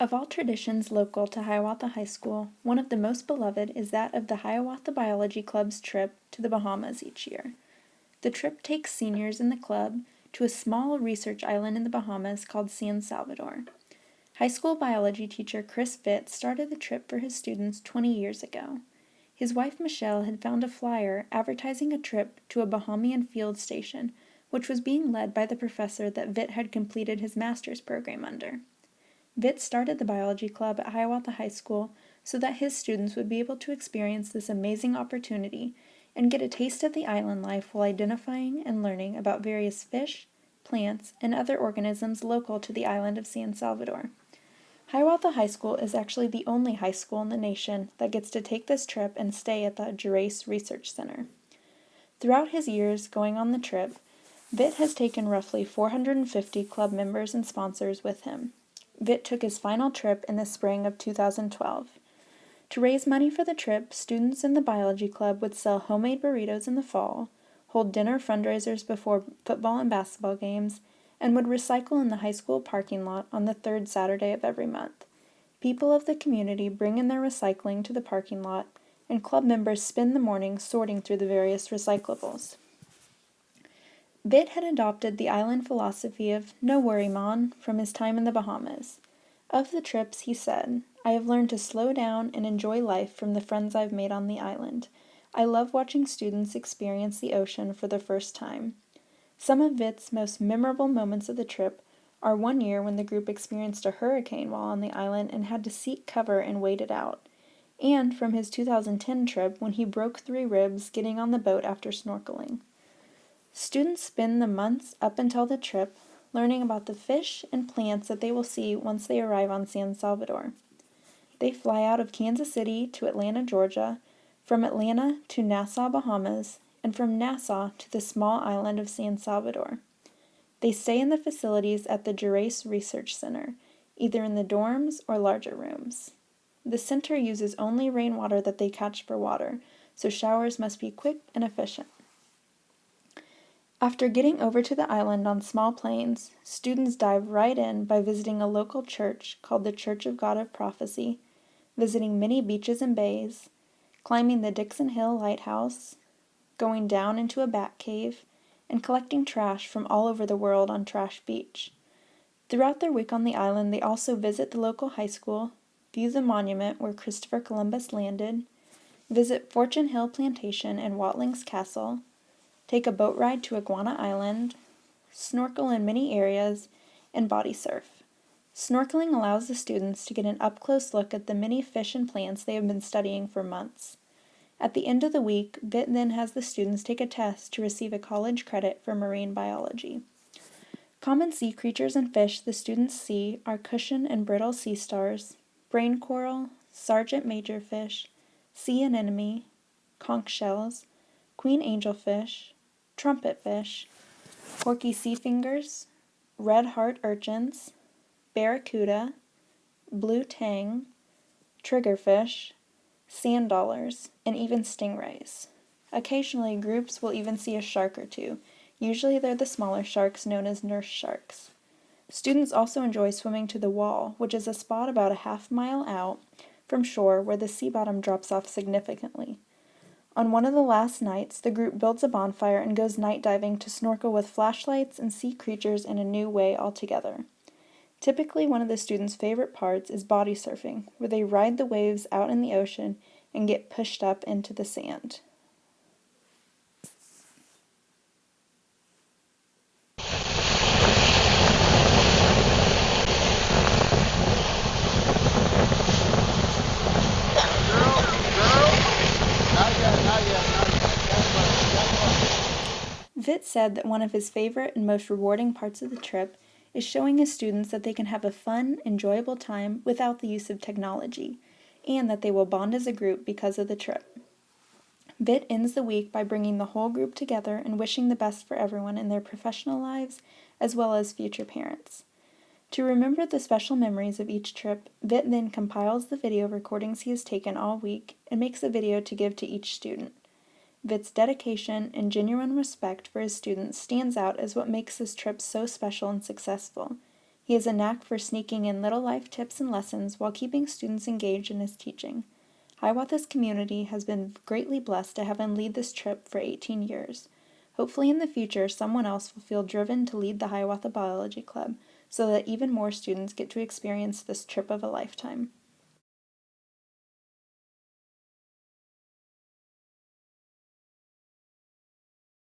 Of all traditions local to Hiawatha High School, one of the most beloved is that of the Hiawatha Biology Club's trip to the Bahamas each year. The trip takes seniors in the club to a small research island in the Bahamas called San Salvador. High school biology teacher Chris Vitt started the trip for his students 20 years ago. His wife Michelle had found a flyer advertising a trip to a Bahamian field station, which was being led by the professor that Vitt had completed his master's program under. Vitt started the biology club at Hiawatha High School so that his students would be able to experience this amazing opportunity and get a taste of the island life while identifying and learning about various fish, plants, and other organisms local to the island of San Salvador. Hiawatha High School is actually the only high school in the nation that gets to take this trip and stay at the Gerace Research Center. Throughout his years going on the trip, Vitt has taken roughly 450 club members and sponsors with him. Vitt took his final trip in the spring of 2012. To raise money for the trip, students in the biology club would sell homemade burritos in the fall, hold dinner fundraisers before football and basketball games, and would recycle in the high school parking lot on the third Saturday of every month. People of the community bring in their recycling to the parking lot, and club members spend the morning sorting through the various recyclables. Vitt had adopted the island philosophy of "no worry, Mon" from his time in the Bahamas. Of the trips, he said, "I have learned to slow down and enjoy life from the friends I've made on the island. I love watching students experience the ocean for the first time." Some of Vitt's most memorable moments of the trip are one year when the group experienced a hurricane while on the island and had to seek cover and wait it out, and from his 2010 trip when he broke 3 ribs getting on the boat after snorkeling. Students spend the months up until the trip learning about the fish and plants that they will see once they arrive on San Salvador. They fly out of Kansas City to Atlanta, Georgia, from Atlanta to Nassau, Bahamas, and from Nassau to the small island of San Salvador. They stay in the facilities at the Gerace Research Center, either in the dorms or larger rooms. The center uses only rainwater that they catch for water, so showers must be quick and efficient. After getting over to the island on small planes, students dive right in by visiting a local church called the Church of God of Prophecy, visiting many beaches and bays, climbing the Dixon Hill Lighthouse, going down into a bat cave, and collecting trash from all over the world on Trash Beach. Throughout their week on the island, they also visit the local high school, view the monument where Christopher Columbus landed, visit Fortune Hill Plantation and Watlings Castle, take a boat ride to Iguana Island, snorkel in many areas, and body surf. Snorkeling allows the students to get an up-close look at the many fish and plants they have been studying for months. At the end of the week, Vitt then has the students take a test to receive a college credit for marine biology. Common sea creatures and fish the students see are cushion and brittle sea stars, brain coral, sergeant majorfish, sea anemone, conch shells, queen angelfish, trumpetfish, porky sea fingers, red heart urchins, barracuda, blue tang, triggerfish, sand dollars, and even stingrays. Occasionally, groups will even see a shark or two. Usually they're the smaller sharks known as nurse sharks. Students also enjoy swimming to the Wall, which is a spot about a half-mile out from shore where the sea bottom drops off significantly. On one of the last nights, the group builds a bonfire and goes night diving to snorkel with flashlights and see creatures in a new way altogether. Typically, one of the students' favorite parts is body surfing, where they ride the waves out in the ocean and get pushed up into the sand. Vitt said that one of his favorite and most rewarding parts of the trip is showing his students that they can have a fun, enjoyable time without the use of technology, and that they will bond as a group because of the trip. Vitt ends the week by bringing the whole group together and wishing the best for everyone in their professional lives as well as future parents. To remember the special memories of each trip, Vitt then compiles the video recordings he has taken all week and makes a video to give to each student. Vitt's dedication and genuine respect for his students stands out as what makes this trip so special and successful. He has a knack for sneaking in little life tips and lessons while keeping students engaged in his teaching. Hiawatha's community has been greatly blessed to have him lead this trip for 18 years. Hopefully in the future, someone else will feel driven to lead the Hiawatha Biology Club so that even more students get to experience this trip of a lifetime.